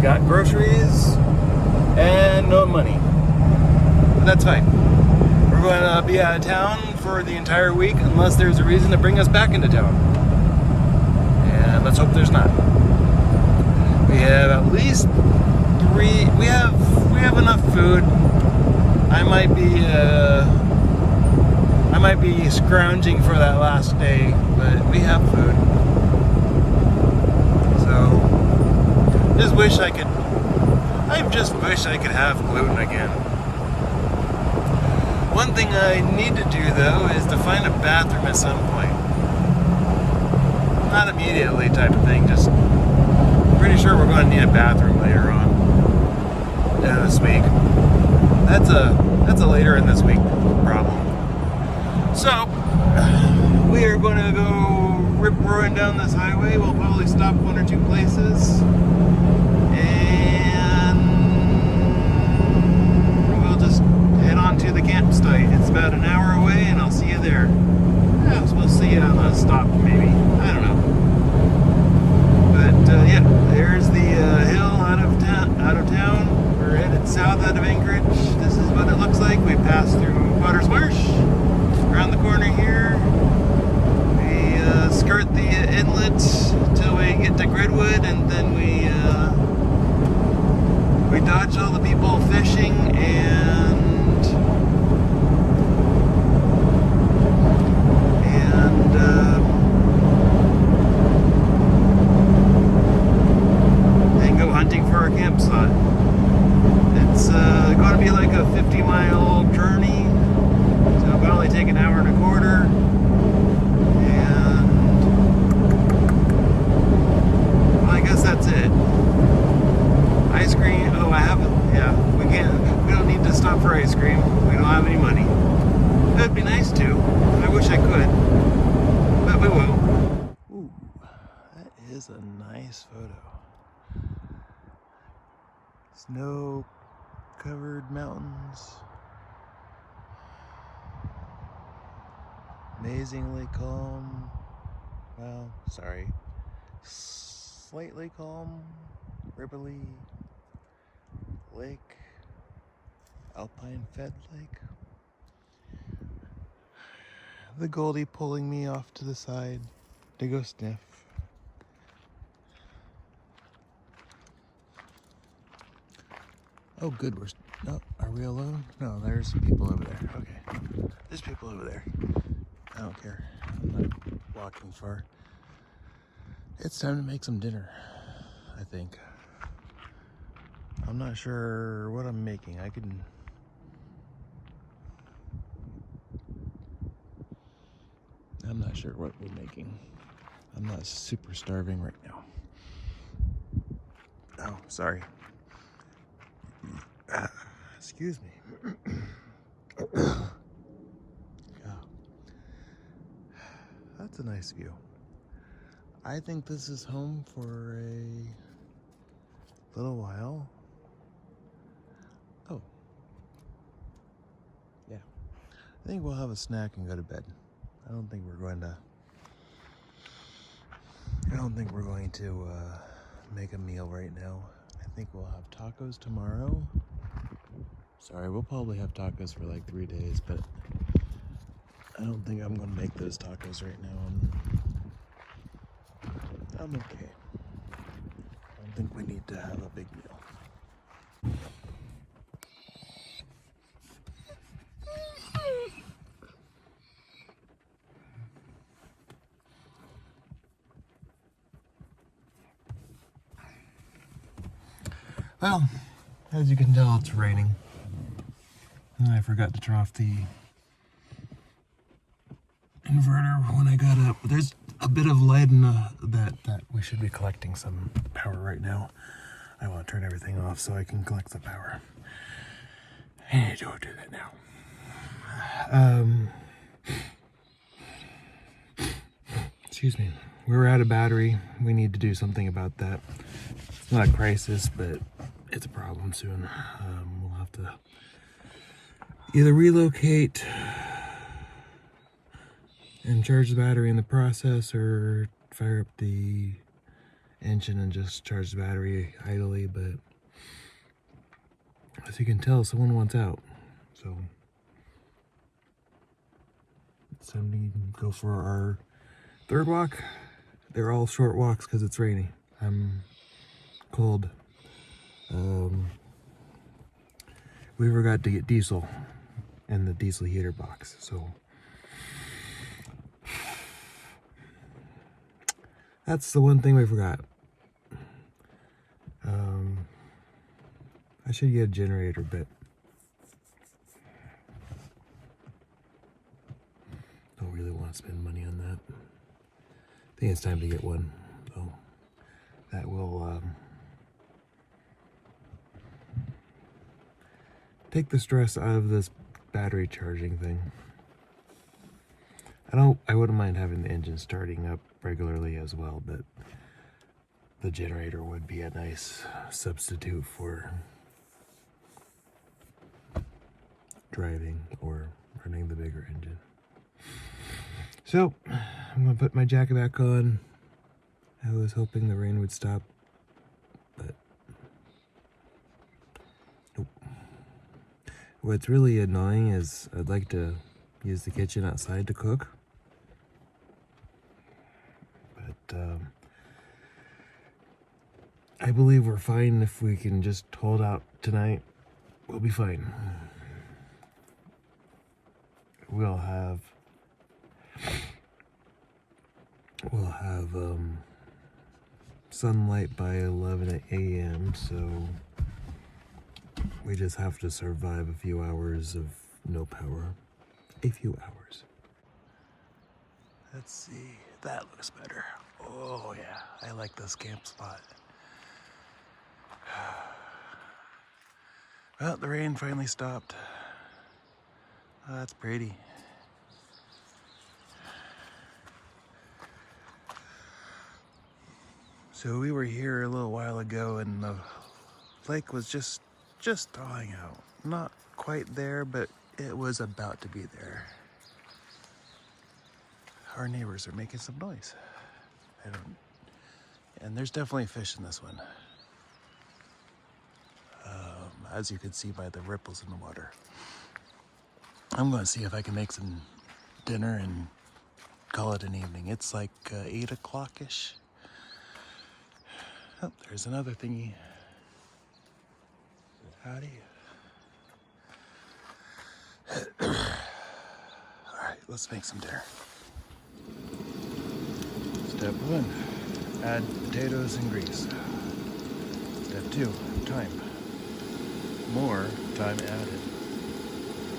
got groceries and no money. But that's fine. We're going to be out of town for the entire week unless there's a reason to bring us back into town. And let's hope there's not. We have at least 3. We have enough food. I might be scrounging for that last day, but we have food. So I just wish I could have gluten again. One thing I need to do though is to find a bathroom at some point. Not immediately type of thing, just pretty sure we're going to need a bathroom later on this week. That's a later in this week problem. So we are going to go rip-roaring down this highway. We'll probably stop 1 or 2 places, and we'll just head on to the campsite. It's about an hour away, and I'll see you there. Yeah, we'll see you on a stop, maybe. I don't know. But yeah, there's the hill out of town. We're headed south out of Anchorage. This is what it looks like. We passed through Potter's Marsh. Around the corner here. We skirt the inlet till we get to Gridwood, and then we dodge all the people fishing and go hunting for our campsite. It's going to be like a 50-mile journey, so it'll probably take an hour and a quarter. And well, I guess that's it. Ice cream. Oh, I haven't. Yeah, we don't need to stop for ice cream. We don't have any money. It'd be nice to. I wish I could, but we won't. Ooh, that is a nice photo. Snow-covered mountains. Amazingly calm. Well, sorry. Slightly calm. Ribbly lake. Alpine-fed lake. The Goldie pulling me off to the side to go sniff. Oh, good. Are we alone? No, there's people over there. Okay. There's people over there. I don't care. I'm not walking far. It's time to make some dinner, I think. I'm not sure what I'm making. I'm not sure what we're making. I'm not super starving right now. Oh, sorry. Excuse me. Yeah. That's a nice view. I think this is home for a little while. Oh. Yeah. I think we'll have a snack and go to bed. I don't think we're going to make a meal right now. I think we'll have tacos tomorrow. Sorry, we'll probably have tacos for like 3 days, but I don't think I'm gonna make those tacos right now. I'm okay. I don't think we need to have a big meal. Well, as you can tell, it's raining. And I forgot to turn off the inverter when I got up. There's a bit of light in that we should be collecting some power right now. I want to turn everything off so I can collect the power. I need to do that now. Excuse me. We're out of battery. We need to do something about that. It's not a crisis, but it's a problem soon. We'll have to either relocate and charge the battery in the process, or fire up the engine and just charge the battery idly, but as you can tell, someone wants out. So it's time to go for our third walk. They're all short walks because it's raining. I'm cold. We forgot to get diesel in the diesel heater box, so that's the one thing we forgot. I should get a generator, but don't really want to spend money on that. I think it's time to get one, so that will take the stress out of this battery charging thing. I wouldn't mind having the engine starting up regularly as well, but the generator would be a nice substitute for driving or running the bigger engine. So I'm gonna put my jacket back on. I was hoping the rain would stop, but nope. What's really annoying is I'd like to use the kitchen outside to cook, but I believe we're fine if we can just hold out tonight. We'll be fine. We'll have sunlight by 11 a.m. so we just have to survive a few hours of no power. A few hours. Let's see. That looks better. Oh yeah, I like this camp spot. Well, the rain finally stopped. Oh, that's pretty. So we were here a little while ago and the lake was just thawing out. Not quite there, but it was about to be there. Our neighbors are making some noise. And there's definitely fish in this one. As you can see by the ripples in the water. I'm going to see if I can make some dinner and call it an evening. It's like 8 o'clock-ish. Oh, there's another thingy. Howdy. All right, let's make some dinner. Step 1, add potatoes and grease. Step 2, time. More time added.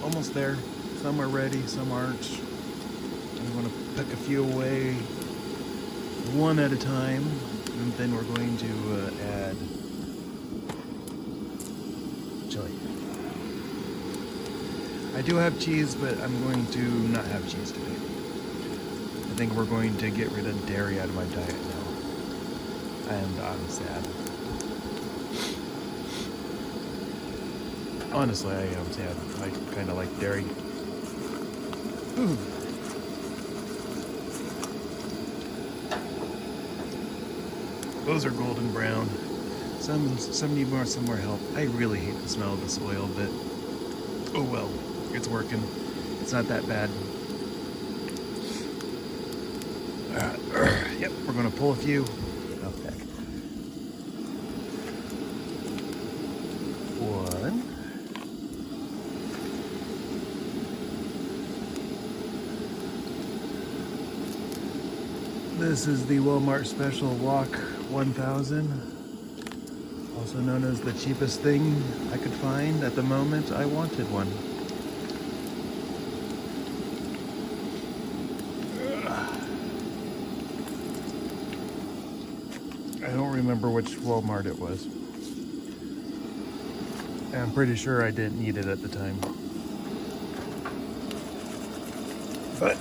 Almost there. Some are ready, some aren't. I'm going to pick a few away one at a time, and then we're going to add chili. I do have cheese, but I'm going to not have cheese today. I think we're going to get rid of dairy out of my diet now. And I'm sad. Honestly, I am sad. I kind of like dairy. Ooh. Those are golden brown. Some need more, some more help. I really hate the smell of this oil, but oh well, it's working. It's not that bad. Yep, we're gonna pull a few. Oh heck. One. This is the Walmart Special Wok 1000, also known as the cheapest thing I could find at the moment I wanted one. I don't remember which Walmart it was. I'm pretty sure I didn't need it at the time. But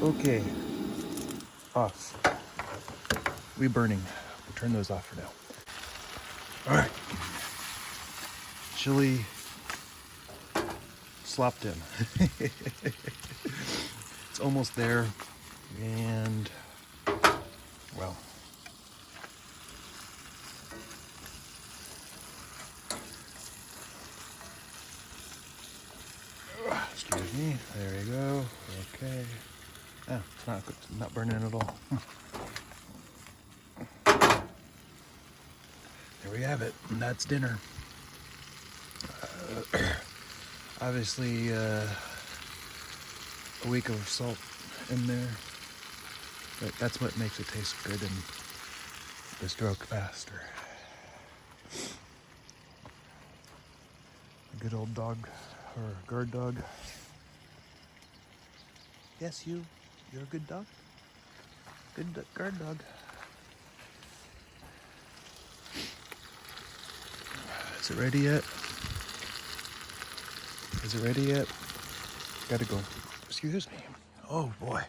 okay, off. We burning. We'll turn those off for now. All right, chili slopped in. It's almost there. And, well, excuse me. There you go. Okay. Oh, it's not burning at all. There we have it. And that's dinner. Obviously, a week of salt in there. But that's what makes it taste good and the stroke faster. A good old dog, or guard dog. Yes, you're a good dog. Good guard dog. Is it ready yet? Is it ready yet? Gotta go. Excuse me. Oh boy.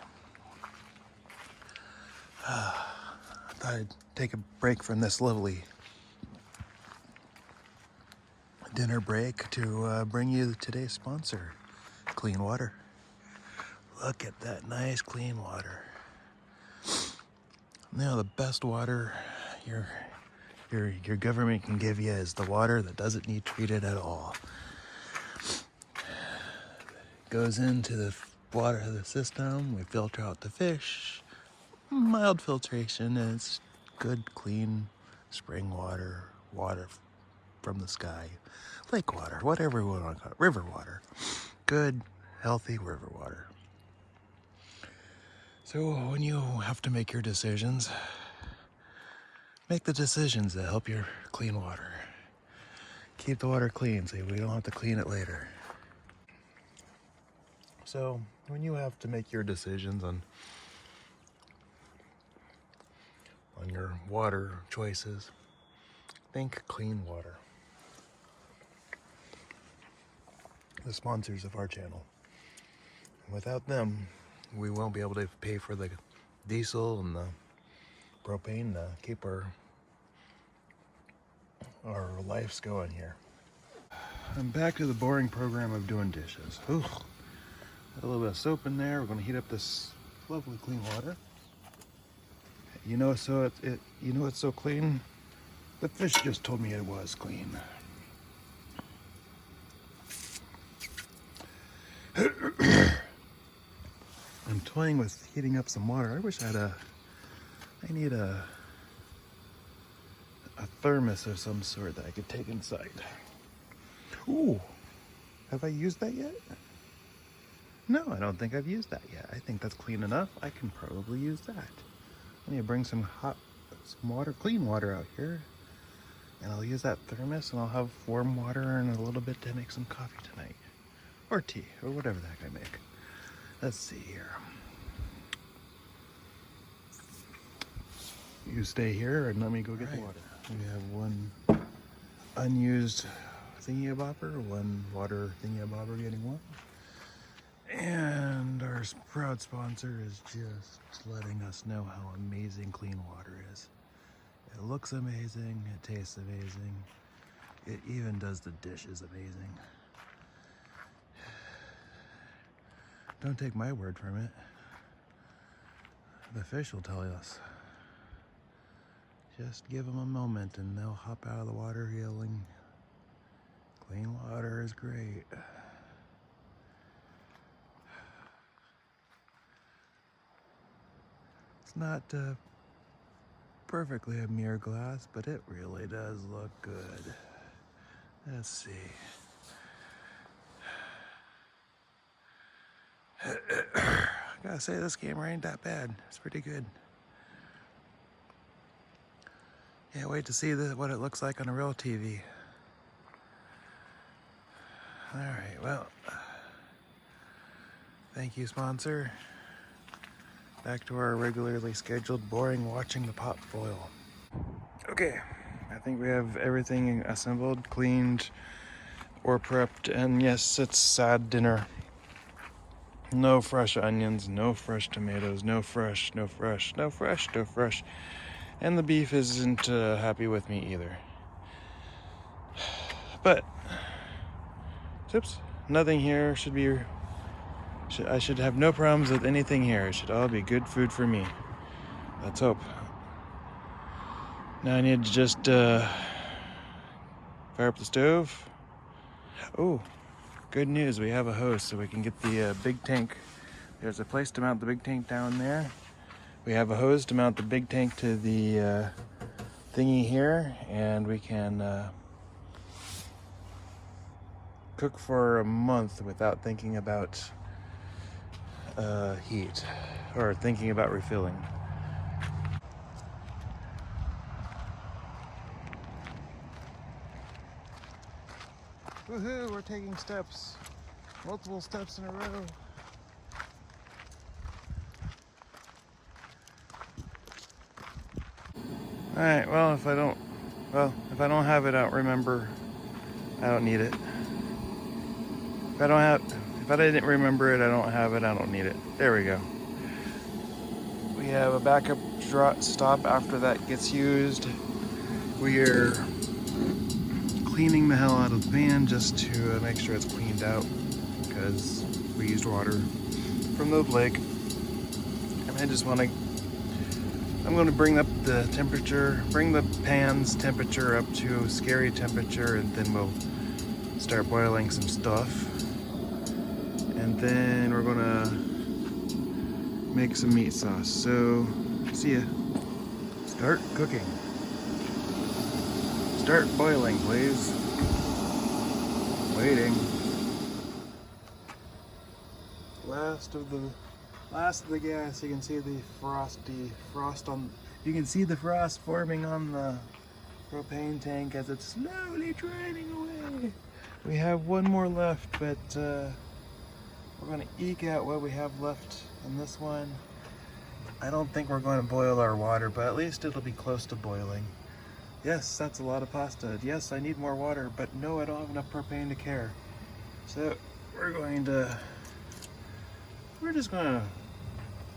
I thought I'd take a break from this lovely dinner break to bring you today's sponsor, Clean Water. Look at that nice clean water. Now the best water your government can give you is the water that doesn't need treated at all. Goes into the water of the system, we filter out the fish, mild filtration, and it's good, clean spring water, water from the sky, lake water, whatever we want to call it, river water. Good, healthy river water. So when you have to make your decisions, make the decisions that help your clean water. Keep the water clean so we don't have to clean it later. So when you have to make your decisions on your water choices, think Clean Water. The sponsors of our channel. Without them, we won't be able to pay for the diesel and the propane to keep our lives going here. I'm back to the boring program of doing dishes. Ooh, got a little bit of soap in there. We're going to heat up this lovely clean water. You know, it's so clean. The fish just told me it was clean. I'm toying with heating up some water. I wish I need a thermos of some sort that I could take inside. Ooh, have I used that yet? No, I don't think I've used that yet. I think that's clean enough. I can probably use that. I need to bring some water, clean water out here. And I'll use that thermos and I'll have warm water and a little bit to make some coffee tonight. Or tea, or whatever the heck I make. Let's see here. You stay here and let me go get the water. We have one unused thingy-a-bobber, one water thingy-a-bobber getting one. And our proud sponsor is just letting us know how amazing clean water is. It looks amazing, it tastes amazing, it even does the dishes amazing. Don't take my word from it. The fish will tell us. Just give them a moment and they'll hop out of the water yelling, clean water is great. It's not perfectly a mirror glass, but it really does look good. Let's see. I gotta say, this camera ain't that bad. It's pretty good. Can't wait to see what it looks like on a real TV. Alright, well, thank you, sponsor. Back to our regularly scheduled boring watching the pot boil. Okay, I think we have everything assembled, cleaned, or prepped, and yes, it's sad dinner. No fresh onions, no fresh tomatoes, no fresh. And the beef isn't happy with me either. But, oops, nothing here should be I should have no problems with anything here. It should all be good food for me. Let's hope. Now I need to just fire up the stove. Oh, good news. We have a hose so we can get the big tank. There's a place to mount the big tank down there. We have a hose to mount the big tank to the thingy here, and we can cook for a month without thinking about heat or thinking about refilling. Woohoo, we're taking steps. Multiple steps in a row. Alright, well if I don't have it, I don't remember. I don't need it. If I didn't remember it, I don't have it, I don't need it. There we go. We have a backup stop after that gets used. We're cleaning the hell out of the pan just to make sure it's cleaned out because we used water from the lake. And I'm going to bring up the temperature, bring the pan's temperature up to scary temperature, and then we'll start boiling some stuff. And then we're gonna make some meat sauce. So, see ya. Start cooking. Start boiling, please. Waiting. Last of the gas. You can see the you can see the frost forming on the propane tank as it's slowly draining away. We have one more left, but we're going to eke out what we have left in this one. I don't think we're going to boil our water, but at least it'll be close to boiling. Yes, that's a lot of pasta. Yes, I need more water, but no, I don't have enough propane to care. So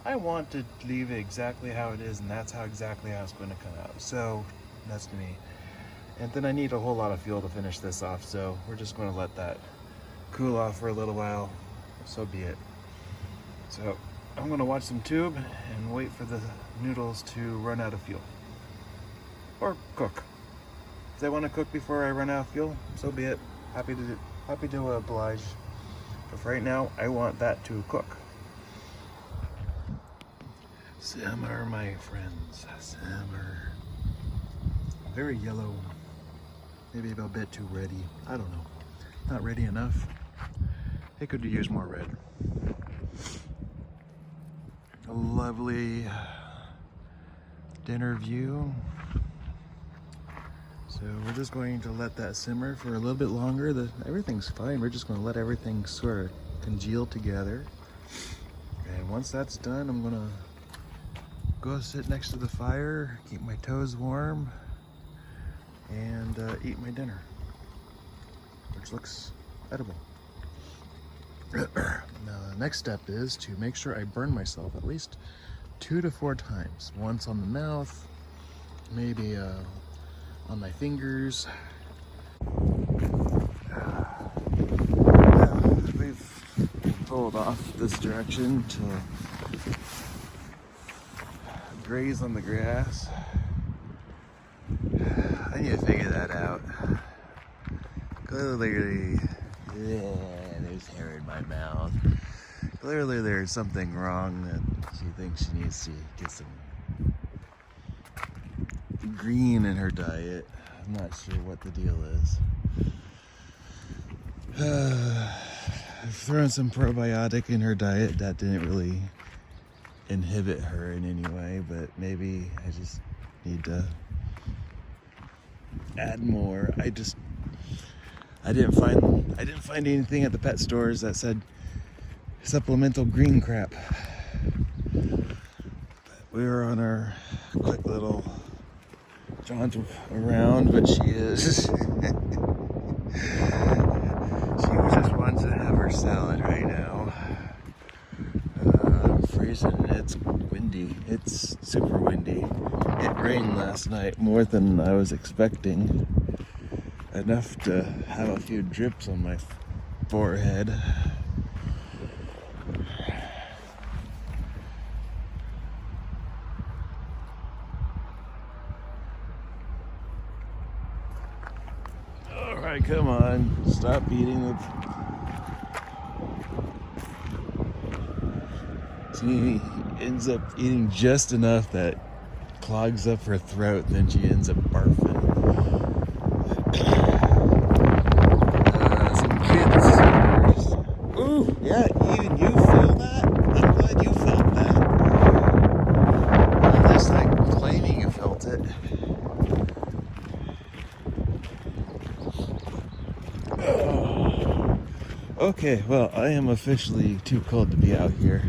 I want to leave it exactly how it is, and that's exactly how it's going to come out. So that's me. And then I need a whole lot of fuel to finish this off, so we're just going to let that cool off for a little while. So be it. So I'm going to watch some tube and wait for the noodles to run out of fuel. Or cook. If they want to cook before I run out of fuel, so be it. Happy to oblige. But for right now, I want that to cook. Simmer, my friends. Simmer. Very yellow. Maybe a bit too ready. I don't know. Not ready enough. It could use more red. A lovely dinner view. So we're just going to let that simmer for a little bit longer. Everything's fine. We're just going to let everything sort of congeal together. And once that's done, I'm going to go sit next to the fire, keep my toes warm, and eat my dinner, which looks edible. Now the next step is to make sure I burn myself at least 2 to 4 times. Once on the mouth, maybe on my fingers. We've pulled off this direction to graze on the grass. I need to figure that out. Clearly, there's hair in my mouth. Clearly there's something wrong that she thinks she needs to get some green in her diet. I'm not sure what the deal is. I've thrown some probiotic in her diet. That didn't really inhibit her in any way, but maybe I just need to add more. I didn't find anything at the pet stores that said supplemental green crap. We were on our quick little jaunt around, but she just wants to have her salad right now. Freezing. It's windy. It's super windy. It rained last night more than I was expecting. Enough to have a few drips on my forehead. Alright, come on. Stop eating the... She ends up eating just enough that clogs up her throat, then she ends up barfing. Some kids. Ooh, yeah, even you feel that? I'm glad you felt that. At least like claiming you felt it. Okay, well, I am officially too cold to be out here.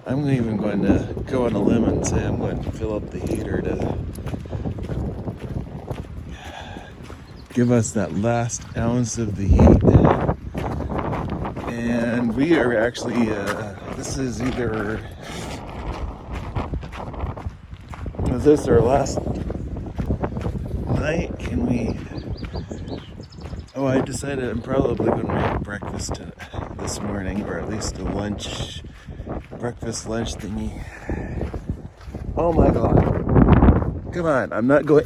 I'm even going to go on a limb and say I'm going to fill up the heater to give us that last ounce of the heat. And we are actually, this is either this our last night. Can we... Oh, I decided I'm probably going to make breakfast this morning, or at least a breakfast lunch thingy. Oh my god. Come on, I'm not going...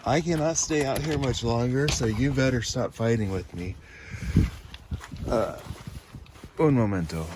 I cannot stay out here much longer, so you better stop fighting with me. Un momento.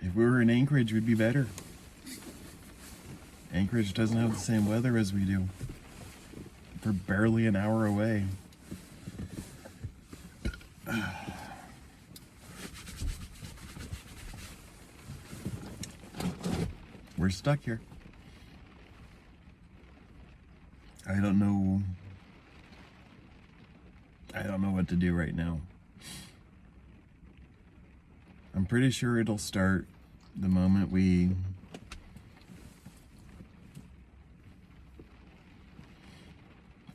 If we were in Anchorage, we'd be better. Anchorage doesn't have the same weather as we do. We're barely an hour away. We're stuck here. I don't know what to do right now. I'm pretty sure it'll start the moment we...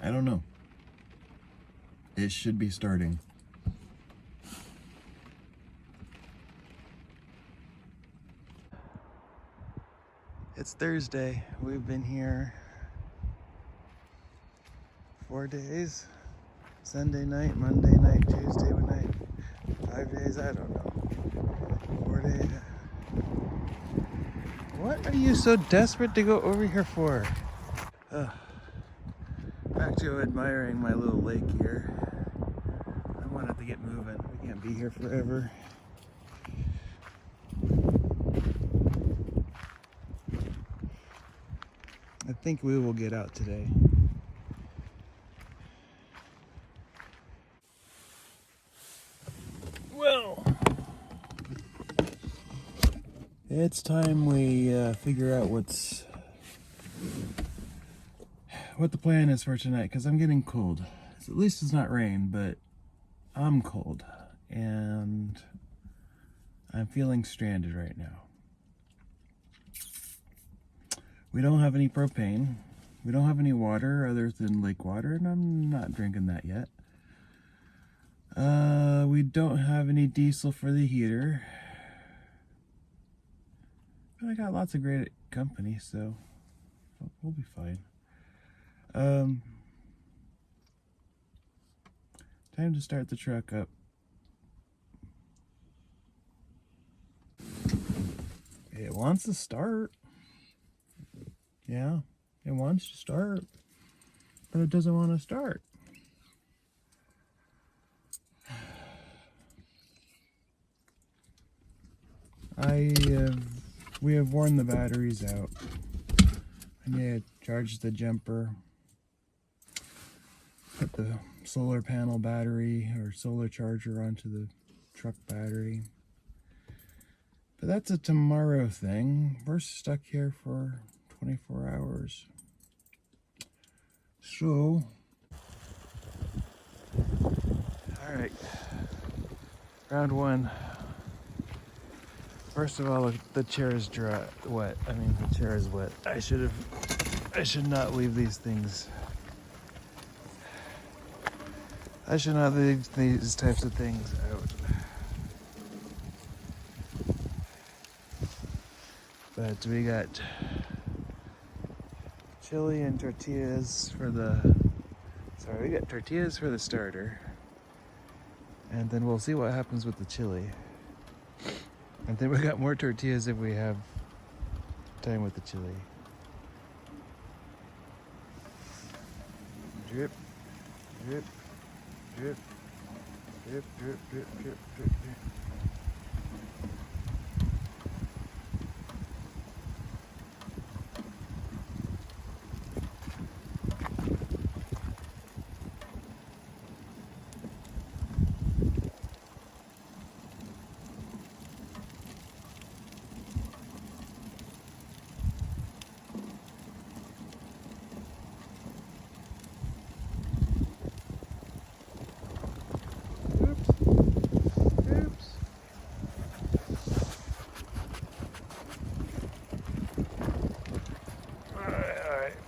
I don't know. It should be starting. It's Thursday. We've been here 4 days. Sunday night, Monday night, Tuesday night. 5 days, I don't know. 4 days. What are you so desperate to go over here for? Back to admiring my little lake here. I wanted to get moving. We can't be here forever. I think we will get out today. Well, it's time we figure out what the plan is for tonight, because I'm getting cold. At least it's not rain, but I'm cold and I'm feeling stranded right now. We don't have any propane. We don't have any water other than lake water, and I'm not drinking that yet. We don't have any diesel for the heater. But I got lots of great company, so we'll be fine. Time to start the truck up. It wants to start. Yeah, it wants to start, but it doesn't want to start. We have worn the batteries out. I need to charge the jumper, put the solar panel battery or solar charger onto the truck battery. But that's a tomorrow thing. We're stuck here for 24 hours. So, alright, round one. First of all, the chair is wet. I mean, the chair is wet. I should not leave these things. I should not leave these types of things out. But we got chili and tortillas for we got tortillas for the starter. And then we'll see what happens with the chili. And then we got more tortillas if we have time with the chili. Drip, drip, drip, drip, drip, drip, drip, drip, drip.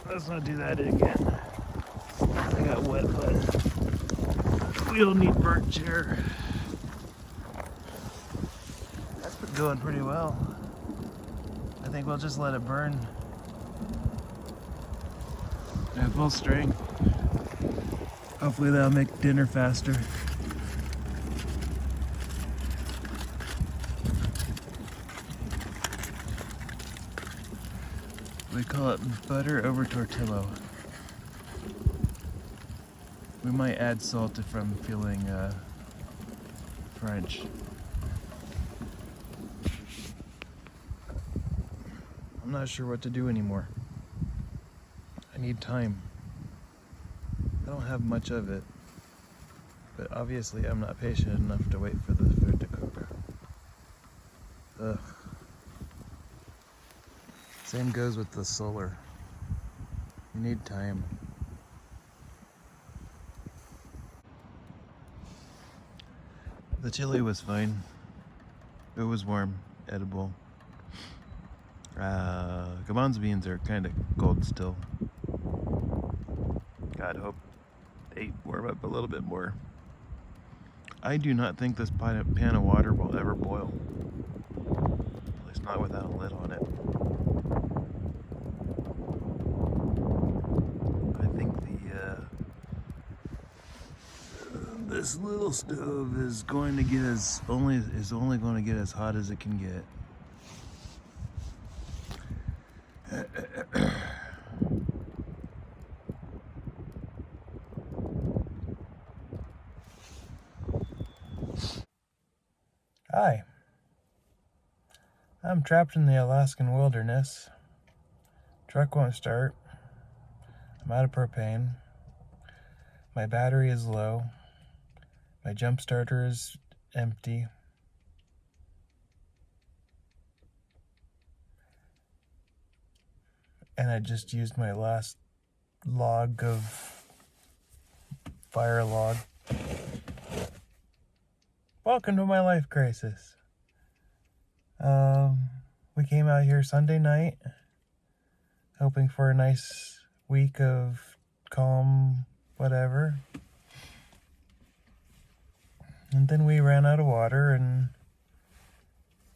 Let's not do that again. I got wet, but we don't need burnt chair. That's been going pretty well. I think we'll just let it burn at full strength. Hopefully that'll make dinner faster. We call it butter over tortillo. We might add salt if I'm feeling French. I'm not sure what to do anymore. I need time. I don't have much of it, but obviously I'm not patient enough to wait for the food to cook. Ugh. Same goes with the solar. You need time. The chili was fine. It was warm, edible. Gabon's beans are kind of cold still. God, hope they warm up a little bit more. I do not think this pan of water will ever boil. At least not without a lid on it. This little stove is going to get only going to get as hot as it can get. Hi. I'm trapped in the Alaskan wilderness. Truck won't start. I'm out of propane. My battery is low. My jump starter is empty. And I just used my last log of fire log. Welcome to my life crisis. We came out here Sunday night, hoping for a nice week of calm whatever. And then we ran out of water,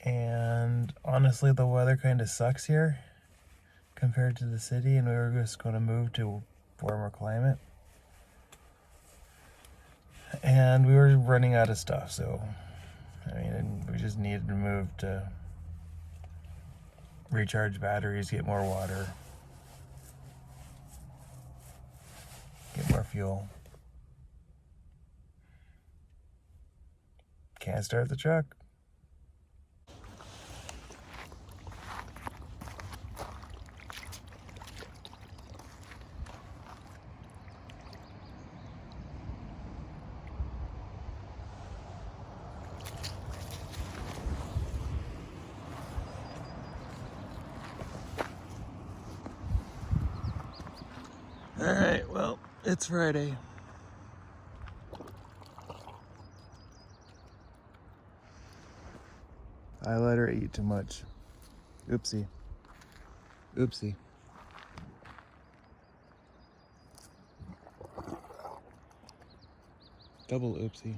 and honestly the weather kind of sucks here compared to the city, and we were just going to move to a warmer climate. And we were running out of stuff, so I mean, we just needed to move to recharge batteries, get more water, get more fuel. Can't start the truck. All right, well, it's Friday. I let her eat too much. Oopsie. Oopsie. Double oopsie.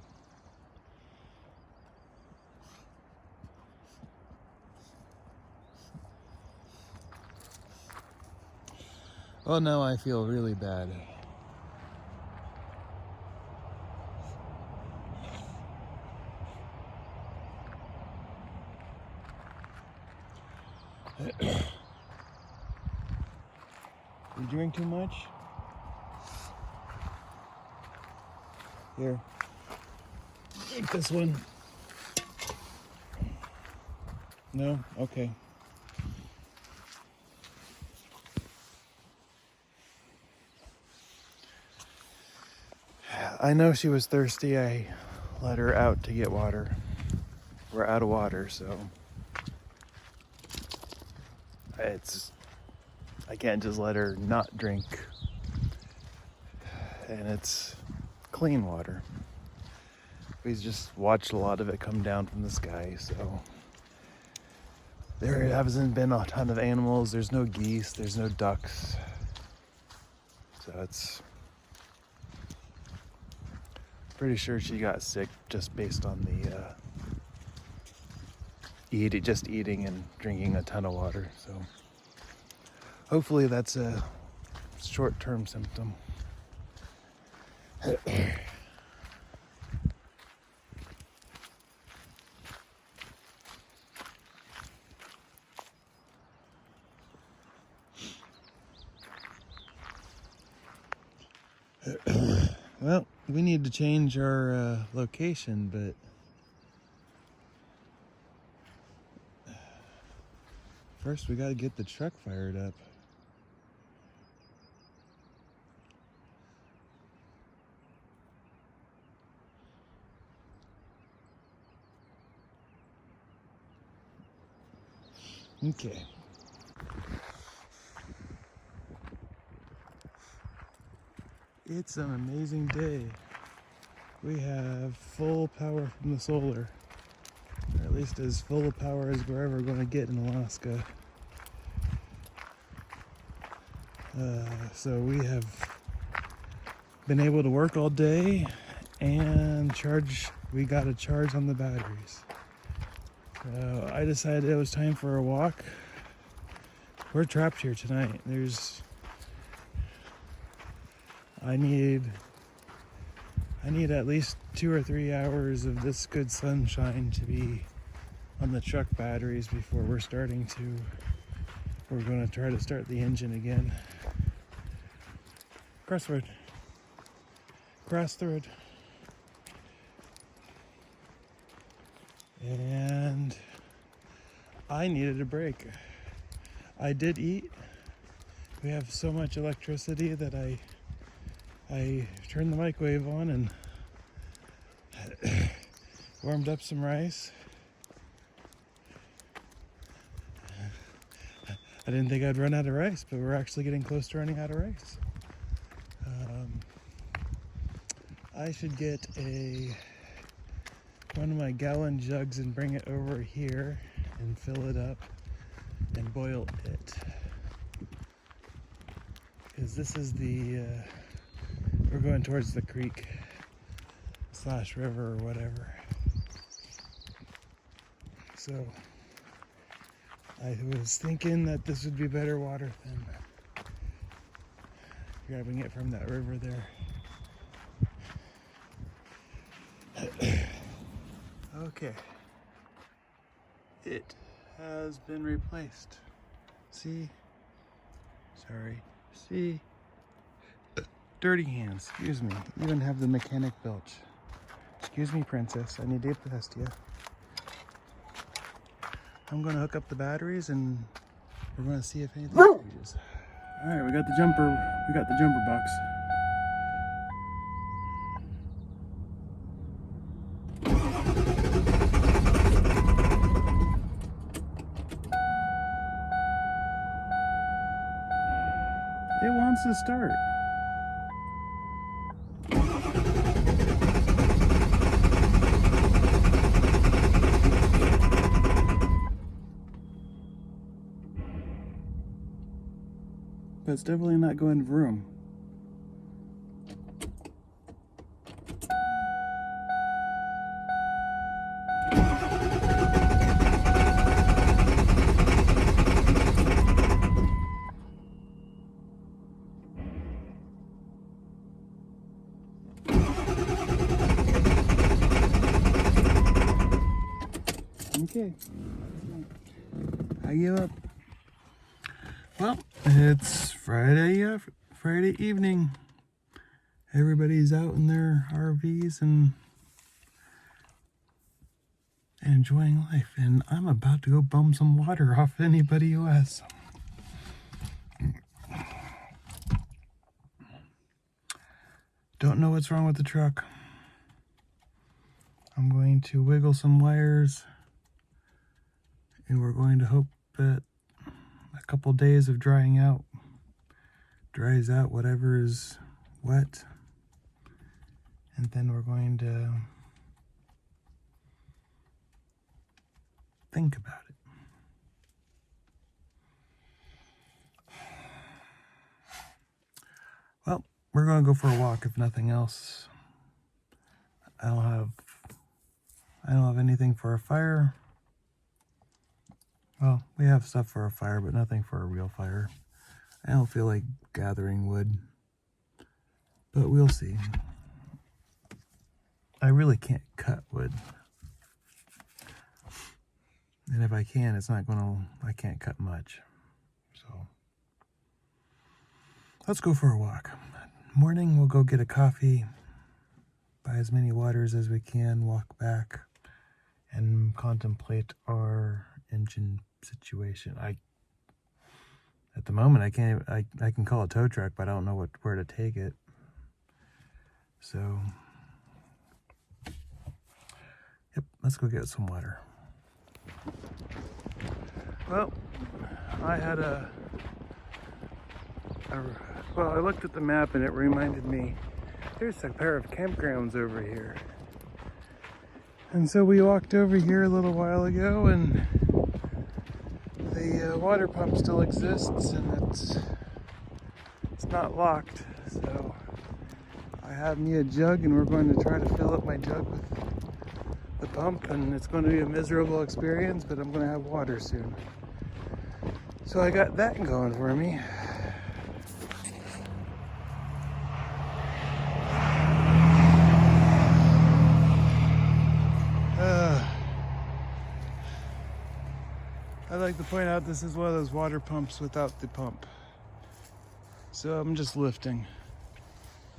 Oh, now I feel really bad. You drink too much? Here. Drink this one. No? Okay. I know she was thirsty. I let her out to get water. We're out of water, so I can't just let her not drink. And it's clean water. We just watched a lot of it come down from the sky, so there hasn't been a ton of animals. There's no geese, there's no ducks. So it's pretty sure she got sick just based on the just eating and drinking a ton of water. So hopefully that's a short-term symptom. Well, we need to change our location, but first we got to get the truck fired up. Okay. It's an amazing day. We have full power from the solar, or at least as full of power as we're ever going to get in Alaska. So we have been able to work all day and charge. We got a charge on the batteries. So I decided it was time for a walk. We're trapped here tonight. I need at least 2 or 3 hours of this good sunshine to be on the truck batteries before we're going to try to start the engine again. Cross the road. And I needed a break. I did eat. We have so much electricity that I turned the microwave on and warmed up some rice. I didn't think I'd run out of rice, but we're actually getting close to running out of rice. I should get one of my gallon jugs and bring it over here and fill it up and boil it. Because this is we're going towards the creek / river or whatever. So I was thinking that this would be better water than grabbing it from that river there. Okay. It has been replaced. See? Dirty hands, excuse me. Even have the mechanic belch. Excuse me, princess, I need to test you. I'm gonna hook up the batteries and we're gonna see if anything changes. All right, we got the jumper box. It wants to start. but it's definitely not going vroom. Okay, I give up. Well, it's Friday evening. Everybody's out in their RVs and enjoying life, and I'm about to go bum some water off anybody who asks. Don't know what's wrong with the truck. I'm going to wiggle some wires, and we're going to hope that a couple days of drying out dries out whatever is wet, and then we're going to think about it. Well, we're going to go for a walk if nothing else. I don't have anything for a fire. Well, we have stuff for a fire, but nothing for a real fire. I don't feel like gathering wood, but we'll see. I really can't cut wood. And if I can, I can't cut much. So let's go for a walk. Morning, we'll go get a coffee, buy as many waters as we can, walk back, and contemplate our engine situation. At the moment, I can call a tow truck, but I don't know where to take it. So, yep, let's go get some water. Well, I had I looked at the map and it reminded me there's a pair of campgrounds over here. And so we walked over here a little while ago, and the water pump still exists, and it's not locked. So I have me a jug, and we're going to try to fill up my jug with the pump, and it's going to be a miserable experience, but I'm going to have water soon. So I got that going for me. I'd like to point out this is one of those water pumps without the pump. So I'm just lifting.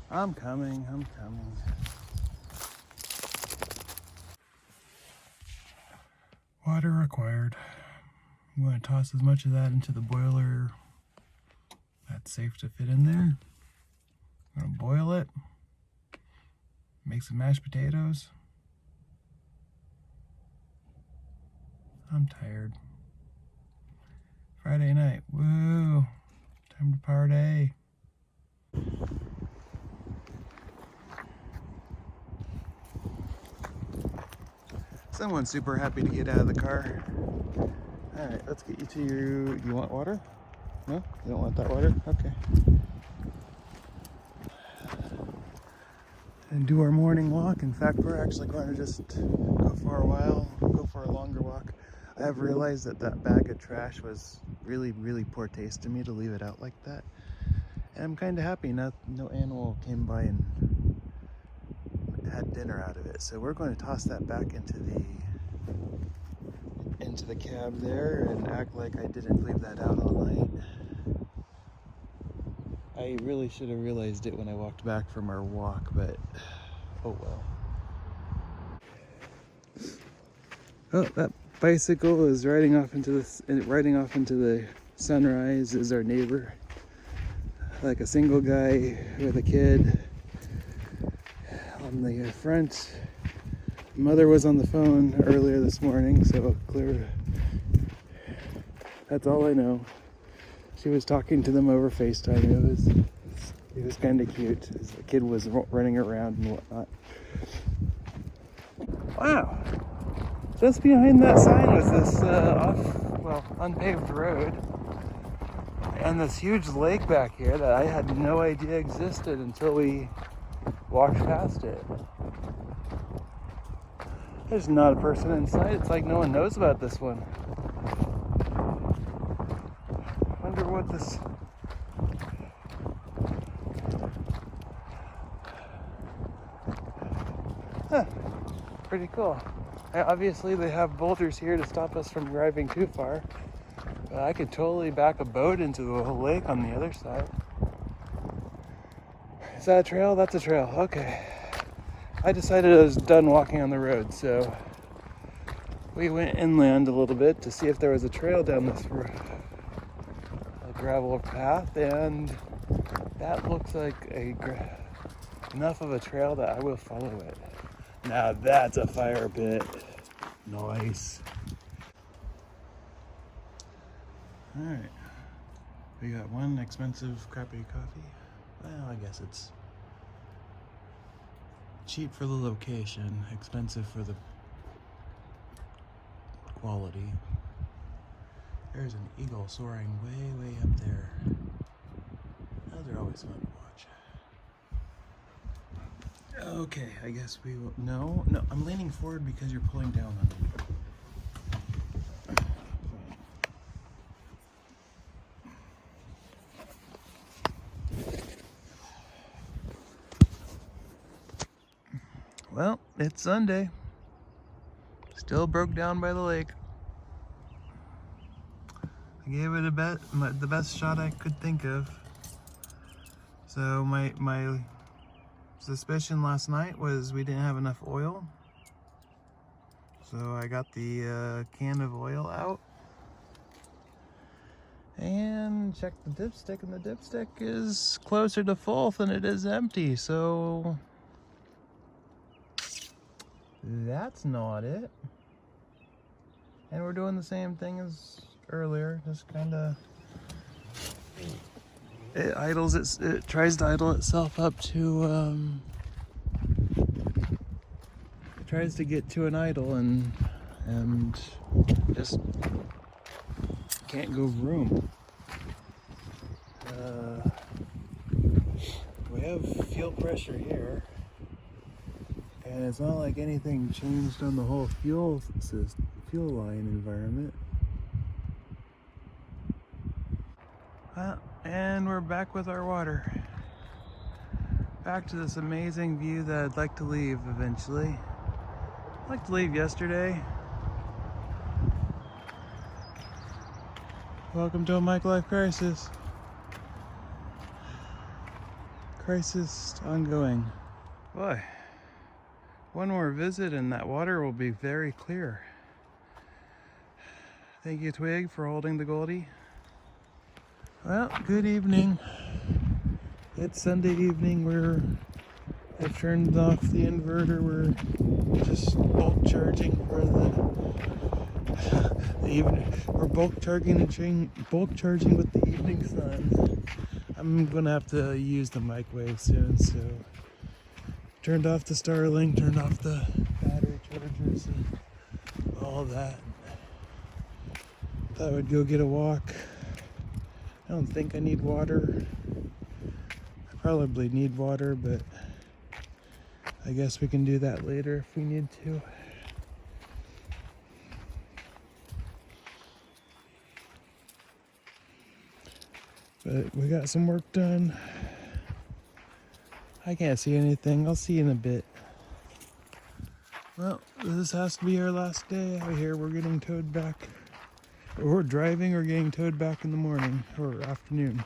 I'm coming. Water required. I'm going to toss as much of that into the boiler that's safe to fit in there. I'm going to boil it. Make some mashed potatoes. I'm tired. Friday night, woo, time to party. Someone's super happy to get out of the car. All right, let's get you to you want water? No, you don't want that water? Okay. And do our morning walk. In fact, we're actually going to just go for a longer walk. I have realized that bag of trash was really, really poor taste to me to leave it out like that. And I'm kind of happy no animal came by and had dinner out of it. So we're going to toss that back into the cab there and act like I didn't leave that out all night. I really should have realized it when I walked back from our walk, but oh well. Oh, that bicycle is riding off into the sunrise. Is our neighbor, like a single guy with a kid on the front. Mother was on the phone earlier this morning, so clear. That's all I know. She was talking to them over FaceTime. It was kind of cute. The kid was running around and whatnot. Wow. Just behind that sign was this unpaved road, And this huge lake back here that I had no idea existed until we walked past it. There's not a person in sight. It's like no one knows about this one. Wonder what this... Huh. Pretty cool. Obviously they have boulders here to stop us from driving too far. But I could totally back a boat into the lake on the other side. Is that a trail? That's a trail. Okay. I decided I was done walking on the road, so we went inland a little bit to see if there was a trail down this gravel path, and that looks like enough of a trail that I will follow it. Now that's a fire pit. Nice. All right, we got one expensive crappy coffee. Well, I guess it's cheap for the location, expensive for the quality. There's an eagle soaring way, way up there. Those are always fun to watch. Okay, I guess we will. No, I'm leaning forward because you're pulling down on me. Well, it's Sunday. Still broke down by the lake. I gave it the best shot I could think of. So my suspicion last night was we didn't have enough oil. So I got the can of oil out and checked the dipstick, and the dipstick is closer to full than it is empty. So that's not it. And we're doing the same thing as earlier, just kind of it tries to idle itself up to it tries to get to an idle and just can't go room. We have fuel pressure here, and it's not like anything changed on the whole fuel line environment. And we're back with our water. Back to this amazing view that I'd like to leave eventually. I'd like to leave yesterday. Welcome to a Mike Life Crisis. Crisis ongoing. Boy, one more visit and that water will be very clear. Thank you, Twig, for holding the Goldie. Well, good evening. It's Sunday evening. I've turned off the inverter. We're just bulk charging for the evening. We're bulk charging with the evening sun. I'm gonna have to use the microwave soon, so turned off the Starlink, turned off the battery chargers and all that. Thought I would go get a walk. I don't think I need water. I probably need water, but I guess we can do that later if we need to. But we got some work done. I can't see anything. I'll see you in a bit. Well, this has to be our last day out here. We're getting towed back. We're driving or getting towed back in the morning or afternoon.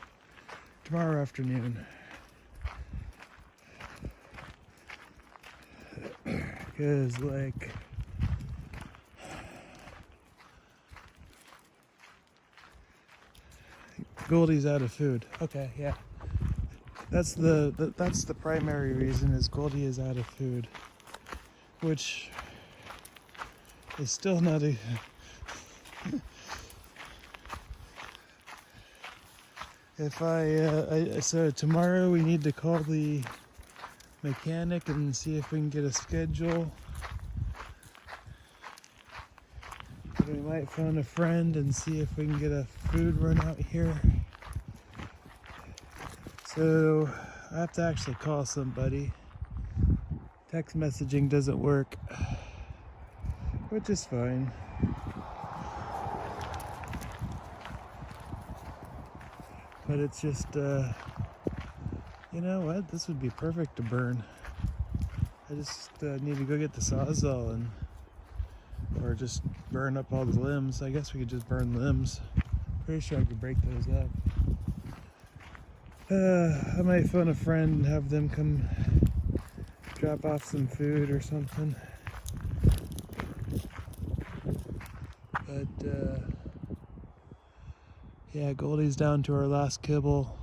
Tomorrow afternoon. Because, like, Goldie's out of food. Okay, yeah. That's the primary reason, is Goldie is out of food. Which is still not a... So tomorrow we need to call the mechanic and see if we can get a schedule. We might phone a friend and see if we can get a food run out here. So I have to actually call somebody. Text messaging doesn't work, which is fine. But it's just, you know what? This would be perfect to burn. I just need to go get the Sawzall or just burn up all the limbs. I guess we could just burn limbs. Pretty sure I could break those up. I might phone a friend and have them come drop off some food or something. But yeah, Goldie's down to our last kibble.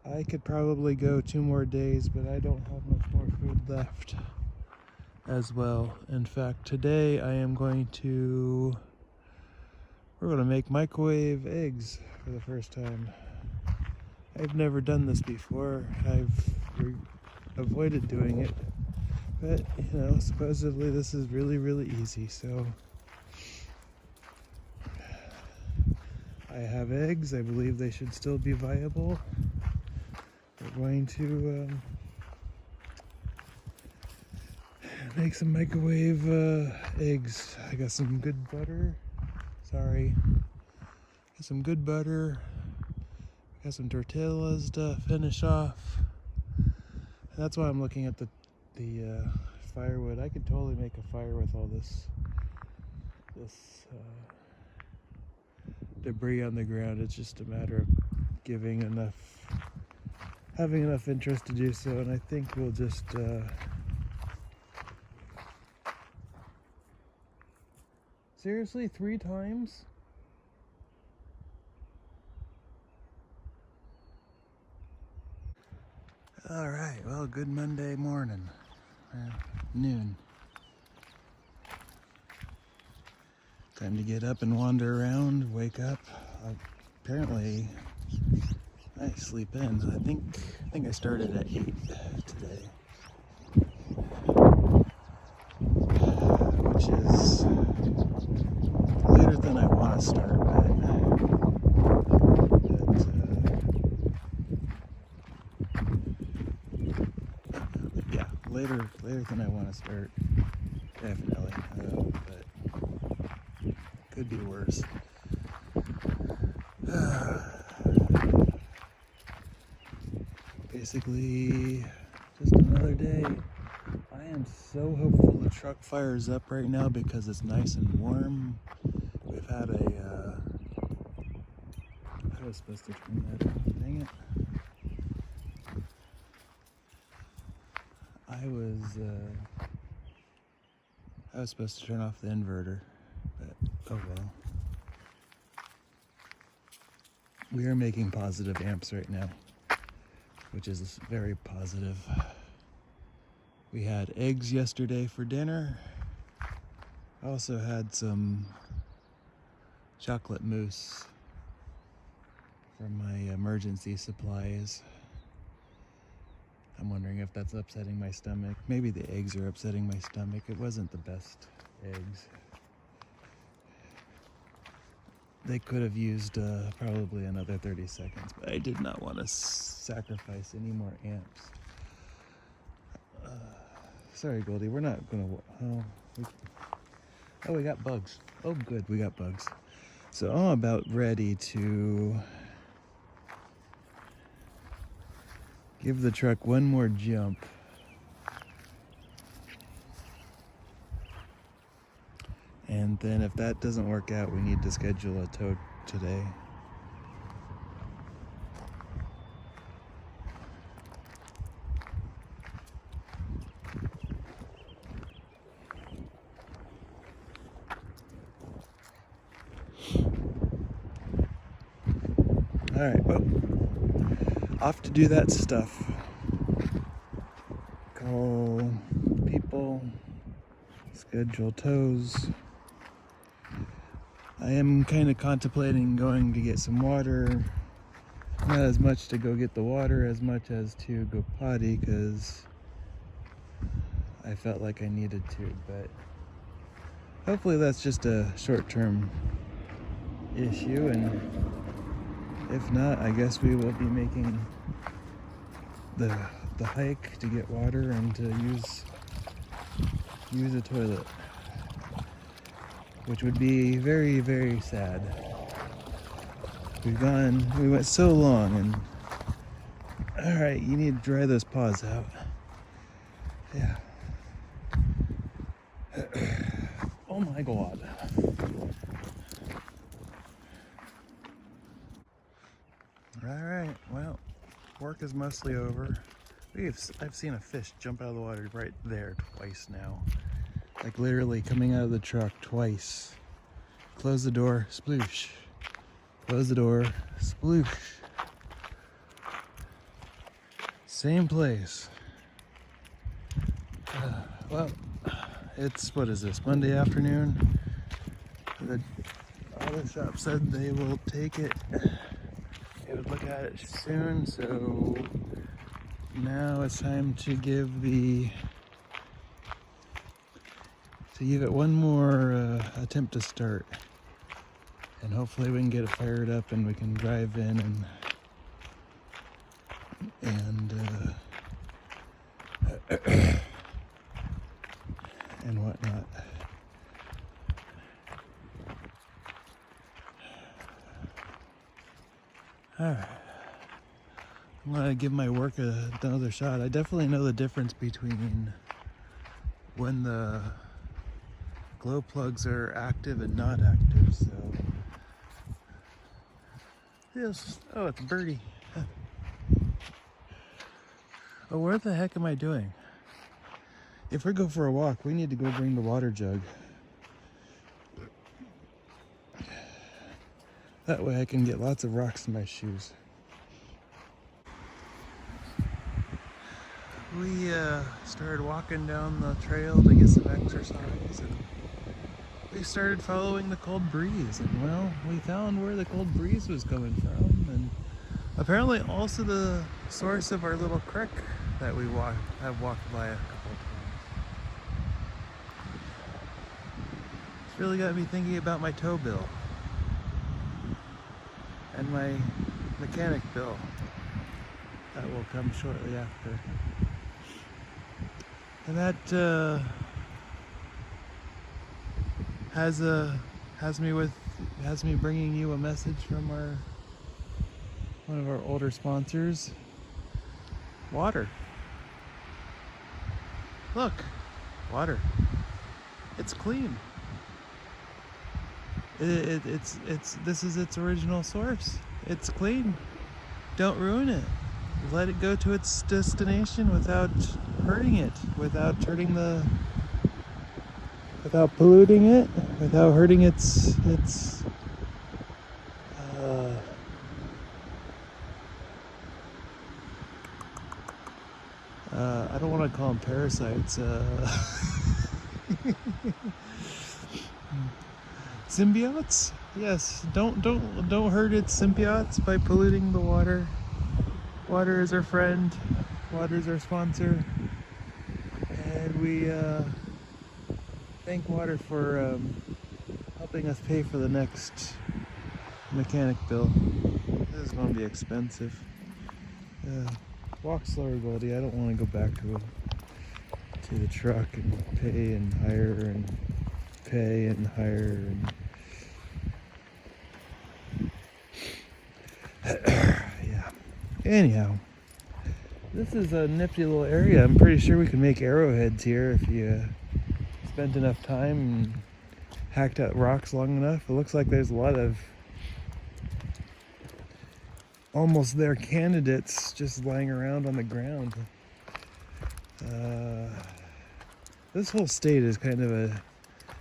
I could probably go 2 more days, but I don't have much more food left as well. In fact, today we're going to make microwave eggs for the first time. I've never done this before. I've avoided doing it, but you know, supposedly this is really, really easy. So I have eggs. I believe they should still be viable. We're going to make some microwave eggs. I got some good butter. Got some good butter. Got some tortillas to finish off. And that's why I'm looking at the firewood. I could totally make a fire with all this debris on the ground. It's just a matter of having enough interest to do so. And I think we'll just seriously, 3 times? All right, well, good Monday morning, noon. Time to get up and wander around, wake up. Apparently, I sleep in. I think I started at 8 today, which is later than I want to start, later than I want to start, definitely, but could be worse. Basically, just another day. I am so hopeful the truck fires up right now because it's nice and warm. We've had I was supposed to turn that off, dang it. I was supposed to turn off the inverter, but oh well. We are making positive amps right now, which is very positive. We had eggs yesterday for dinner. I also had some chocolate mousse from my emergency supplies. I'm wondering if that's upsetting my stomach. Maybe the eggs are upsetting my stomach. It wasn't the best eggs. They could have used probably another 30 seconds, but I did not want to sacrifice any more amps. Sorry, Goldie, we're not gonna. We got bugs. Oh, good, we got bugs. So I'm about ready to give the truck one more jump. And then if that doesn't work out, we need to schedule a tow today. All right, well, off to do that stuff. Call people, schedule tows. I am kind of contemplating going to get some water. Not as much to go get the water as much as to go potty, because I felt like I needed to, but hopefully that's just a short-term issue, and If not, I guess we will be making the hike to get water and to use a toilet, which would be very, very sad. We went so long, and all right, you need to dry those paws out. Yeah. Oh my God. All right, well, work is mostly over. I've seen a fish jump out of the water right there twice now. Like literally coming out of the truck twice. Close the door, sploosh. Close the door, sploosh. Same place. Well, it's, what is this, Monday afternoon? The auto shop said they will take it. They would look at it soon, so now it's time to give it one more attempt to start, and hopefully we can get it fired up and we can drive in and whatnot. All right, I'm gonna give my work another shot. I definitely know the difference between when the glow plugs are active and not active, so yes. Oh, it's a birdie. Oh, what the heck am I doing? If we go for a walk, we need to go bring the water jug. That way I can get lots of rocks in my shoes. We started walking down the trail to get some exercise, and we started following the cold breeze, and well, we found where the cold breeze was coming from, and apparently also the source of our little creek that we have walked by a couple of times. It's really got me thinking about my tow bill and my mechanic bill that will come shortly after. And that has me bringing you a message from one of our older sponsors, water. Look, water. It's clean. This is its original source. It's clean. Don't ruin it. Let it go to its destination without hurting it, without polluting it, without hurting its I don't want to call them parasites. Symbiotes? Yes. Don't hurt its symbiotes by polluting the water. Water is our friend. Water is our sponsor. And we thank water for helping us pay for the next mechanic bill. This is going to be expensive. Walk slower, Goldie. I don't want to go back to the truck and pay and hire and pay and hire and yeah. Anyhow, this is a nifty little area. I'm pretty sure we can make arrowheads here if you spent enough time and hacked out rocks long enough. It looks like there's a lot of almost there candidates just lying around on the ground. This whole state is kind of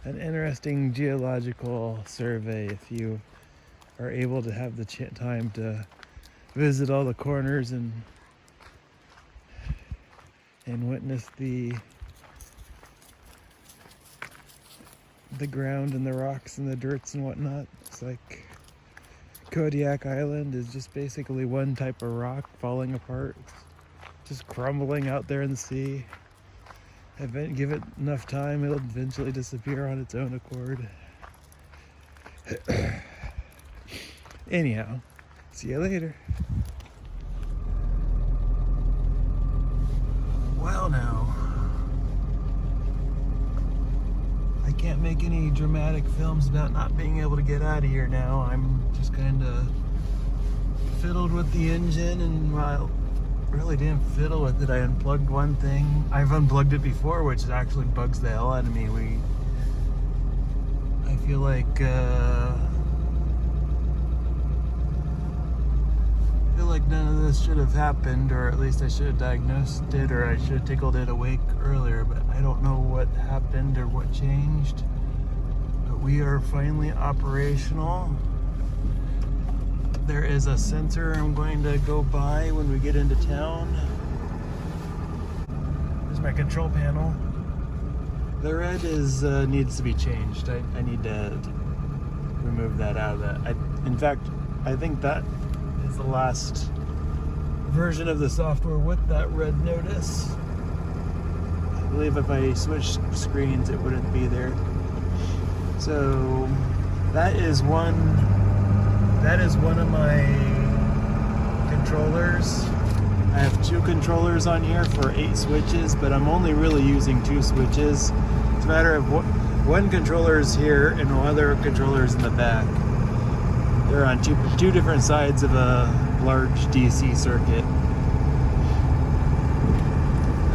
an interesting geological survey if you are able to have the time to visit all the corners and witness the ground and the rocks and the dirts and whatnot. It's like Kodiak Island is just basically one type of rock falling apart, just crumbling out there in the sea. Give it enough time, it'll eventually disappear on its own accord. Anyhow, See you later. Well, now, I can't make any dramatic films about not being able to get out of here now. I'm just kind of fiddled with the engine, and while really didn't fiddle with it, I unplugged one thing. I've unplugged it before, which actually bugs the hell out of me. I feel like none of this should have happened, or at least I should have diagnosed it, or I should have tickled it awake earlier, but I don't know what happened or what changed. But we are finally operational. There is a sensor I'm going to go by when we get into town. There's my control panel. The red needs to be changed. I need to remove that out of that. In fact, I think that is the last version of the software with that red notice. I believe if I switch screens, it wouldn't be there. So that is one of my controllers. I have 2 controllers on here for 8 switches, but I'm only really using 2 switches. It's a matter of one controller is here and one other controller is in the back. They're on two different sides of a large DC circuit.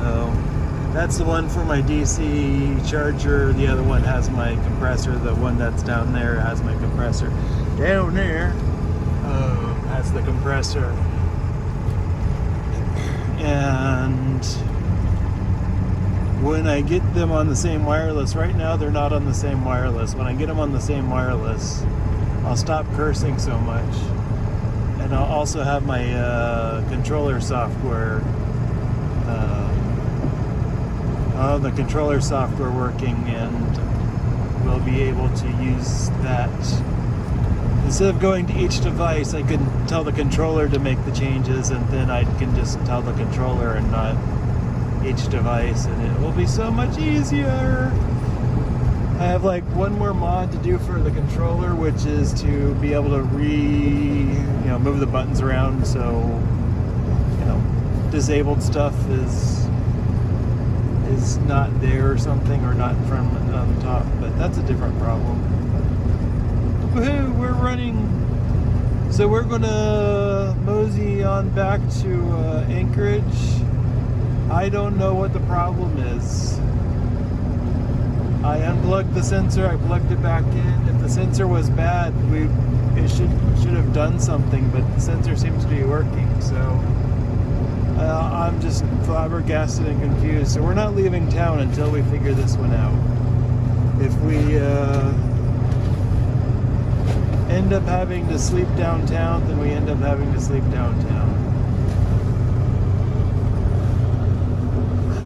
So that's the one for my DC charger. The other one has my compressor. The one that's down there has my compressor. Down there has the compressor. And when I get them on the same wireless, right now they're not on the same wireless. When I get them on the same wireless, I'll stop cursing so much. And I'll also have my controller software, the controller software working, and we'll be able to use that. Instead of going to each device, I can tell the controller to make the changes, and then I can just tell the controller and not each device, and it will be so much easier. I have like one more mod to do for the controller, which is to be able to move the buttons around, so disabled stuff is not there or something, or not from on the top, but that's a different problem. Woohoo, we're running. So we're gonna mosey on back to Anchorage. I don't know what the problem is. I unplugged the sensor, I plugged it back in. If the sensor was bad, it should have done something, but the sensor seems to be working, so I'm just flabbergasted and confused. So we're not leaving town until we figure this one out. If we end up having to sleep downtown, then we end up having to sleep downtown.